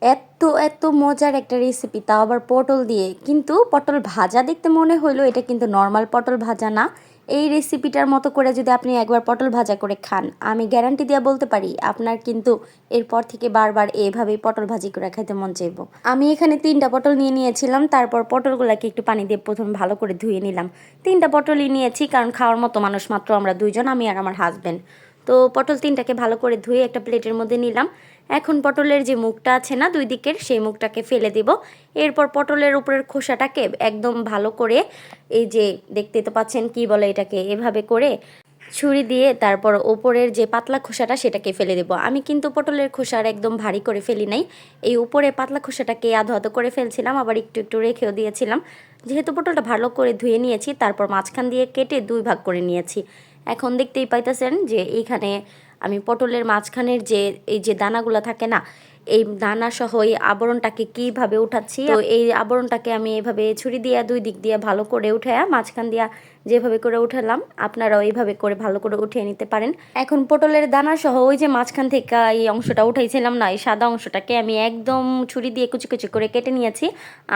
এত এত মজার একটা রেসিপি, তাও আবার পটল দিয়ে। কিন্তু পটল ভাজা দেখতে মনে হইলো, এটা কিন্তু নর্মাল পটল ভাজা না। এই রেসিপিটার মতো করে যদি আপনি একবার পটল ভাজা করে খান, আমি গ্যারান্টি দিয়ে বলতে পারি আপনার কিন্তু এরপর থেকে বারবার এভাবেই পটল ভাজি করে খাইতে মন চাইবো। আমি এখানে 3টা পটল নিয়ে নিয়েছিলাম। তারপর পটলগুলোকে একটু পানি দিয়ে প্রথমে ভালো করে ধুয়ে নিলাম। 3টা পটলই নিয়েছি, কারণ খাওয়ার মতো মানুষ মাত্র আমরা 2জন, আমি আর আমার হাজব্যান্ড। তো পটল 3টাকে ভালো করে ধুয়ে একটা প্লেটের মধ্যে নিলাম। এখন পটলের যে মুখটা আছে না দুই দিকের, সেই মুখটাকে ফেলে দিব। এরপর পটলের উপরের খোসাটাকে একদম ভালো করে, এই যে দেখতে তো পাচ্ছেন কি বলে এটাকে, এভাবে করে ছুরি দিয়ে তারপর ওপরের যে পাতলা খোসাটা সেটাকে ফেলে দেবো। আমি কিন্তু পটলের খোসার একদম ভারী করে ফেলি নাই, এই উপরে পাতলা খোসাটাকে আধো আধো করে ফেলছিলাম, আবার একটু একটু রেখেও দিয়েছিলাম। যেহেতু পটলটা ভালো করে ধুয়ে নিয়েছি, তারপর মাঝখান দিয়ে কেটে 2 ভাগ করে নিয়েছি। এখন দেখতেই পাইতেছেন যে এইখানে আমি পটলের মাঝখানের যে এই যে দানাগুলো থাকে না, এই দানা সহ এই আবরণটাকে কিভাবে উঠাচ্ছি। তো এই আবরণটাকে আমি এভাবে ছুরি দিয়ে 2 দিক দিয়ে ভালো করে উঠায়া মাঝখান দিয়া যেভাবে করে উঠালাম, আপনারাও এইভাবে করে ভালো করে উঠিয়ে নিতে পারেন। এখন পটলের দানা সহ ওই যে মাঝখান থেকে এই অংশটা উঠাইছিলাম না, এই সাদা অংশটাকে আমি একদম ছুরি দিয়ে কুচি কুচি করে কেটে নিয়েছি।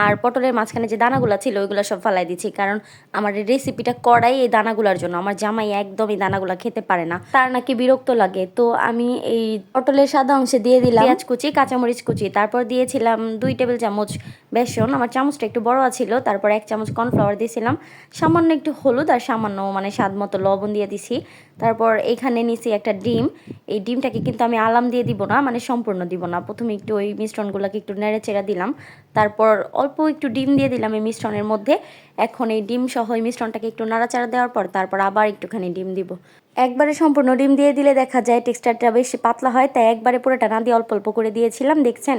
আর পটলের মাঝখানে যে দানাগুলো ছিল ওইগুলো সব ফালাই দিচ্ছি, কারণ আমার এই রেসিপিটা করাই এই দানাগুলোর জন্য। আমার জামাই একদম এই দানাগুলো খেতে পারে না, তার নাকি বিরক্ত লাগে। তো আমি এই পটলের সাদা অংশে দিয়ে দিলাম পেঁয়াজ কুচি, কাঁচামরিচ কুচি, তারপর দিয়েছিলাম 2 টেবিল চামচ বেসন, আমার চামচটা একটু বড় ছিল। তারপর 1 চামচ কর্নফ্লাওয়ার দিয়েছিলাম, সামান্য একটু হলুদ আর সামান্য মানে স্বাদ মতো লবণ দিয়ে দিছি। তারপর এখানে নিছি একটা ডিম। এই ডিমটাকে কিন্তু আমি আলাম দিয়ে দিব না, মানে সম্পূর্ণ দিব না। প্রথমে একটু ওই মিশ্রণগুলোকে একটু নেড়ে চেড়ে দিলাম, তারপর অল্প একটু ডিম দিয়ে দিলাম এই মিশ্রণের মধ্যে। এখন এই ডিম সহ এই মিশ্রণটাকে একটু নাড়াচাড়া দেওয়ার পর তারপর আবার একটুখানি ডিম দিব। একবারে সম্পূর্ণ ডিম দিয়ে দিলে দেখা যায় টেক্সচারটা বেশি পাতলা হয়, তাই একবারে পুরোটা না দিয়ে অল্প অল্প করে দিয়েছিলাম। দেখছেন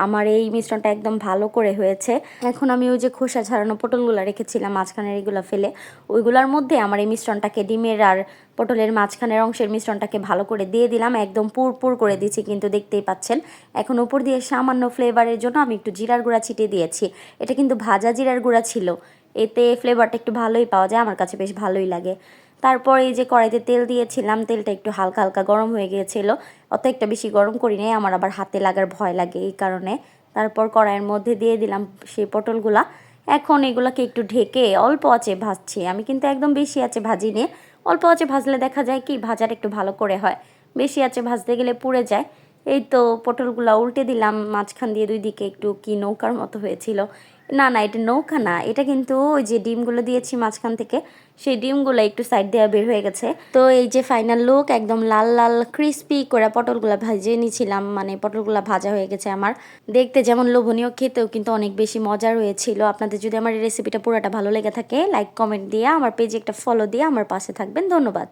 আমার এই মিশ্রণটা একদম ভালো করে হয়েছে। এখন আমি ওই যে খোসা ছাড়ানো পটলগুলো রেখেছিলাম মাঝখানের এগুলো ফেলে, ওইগুলোর মধ্যে আমার এই মিশ্রণটাকে, ডিমের আর পটলের মাঝখানের অংশের মিশ্রণটাকে ভালো করে দিয়ে দিলাম। একদম পুর করে দিয়েছি কিন্তু, দেখতেই পাচ্ছেন। এখন উপর দিয়ে সামান্য ফ্লেভারের জন্য আমি একটু জিরার গুঁড়া ছিটিয়ে দিয়েছি। এটা কিন্তু ভাজা জিরার গুঁড়া ছিল, এতে ফ্লেভারটা একটু ভালোই পাওয়া যায়, আমার কাছে বেশ ভালোই লাগে। তারপর এই যে কড়াইতে তেল দিয়েছিলাম, তেলটা একটু হালকা হালকা গরম হয়ে গিয়েছিল। অত একটা বেশি গরম করি নাই, আমার আবার হাতে লাগার ভয় লাগে এই কারণে। তারপর কড়াইয়ের মধ্যে দিয়ে দিলাম সেই পটলগুলা। এখন এগুলাকে একটু ঢেকে অল্প আঁচে ভাজছি, আমি কিন্তু একদম বেশি আঁচে ভাজিনি। অল্প আঁচে ভাজলে দেখা যায় কি ভাজাটা একটু ভালো করে হয়, বেশি আঁচে ভাজতে গেলে পুড়ে যায়। এই তো পটলগুলা উল্টে দিলাম, মাঝখান দিয়ে 2 দিকে একটু কি নৌকার মতো হয়েছিল। না না, এটা নৌকা না, এটা কিন্তু ওই যে ডিমগুলো দিয়েছি মাঝখান থেকে, সেই ডিমগুলো একটু সাইড দেওয়া বের হয়ে গেছে। তো এই যে ফাইনাল লুক, একদম লাল লাল ক্রিস্পি করে পটলগুলো ভেজে নিয়েছিলাম, মানে পটলগুলো ভাজা হয়ে গেছে আমার। দেখতে যেমন লোভনীয়, খেতেও কিন্তু অনেক বেশি মজার হয়েছিল। আপনাদের যদি আমার এই রেসিপিটা পুরোটা ভালো লেগে থাকে, লাইক কমেন্ট দিয়ে আমার পেজে একটা ফলো দিয়ে আমার পাশে থাকবেন। ধন্যবাদ।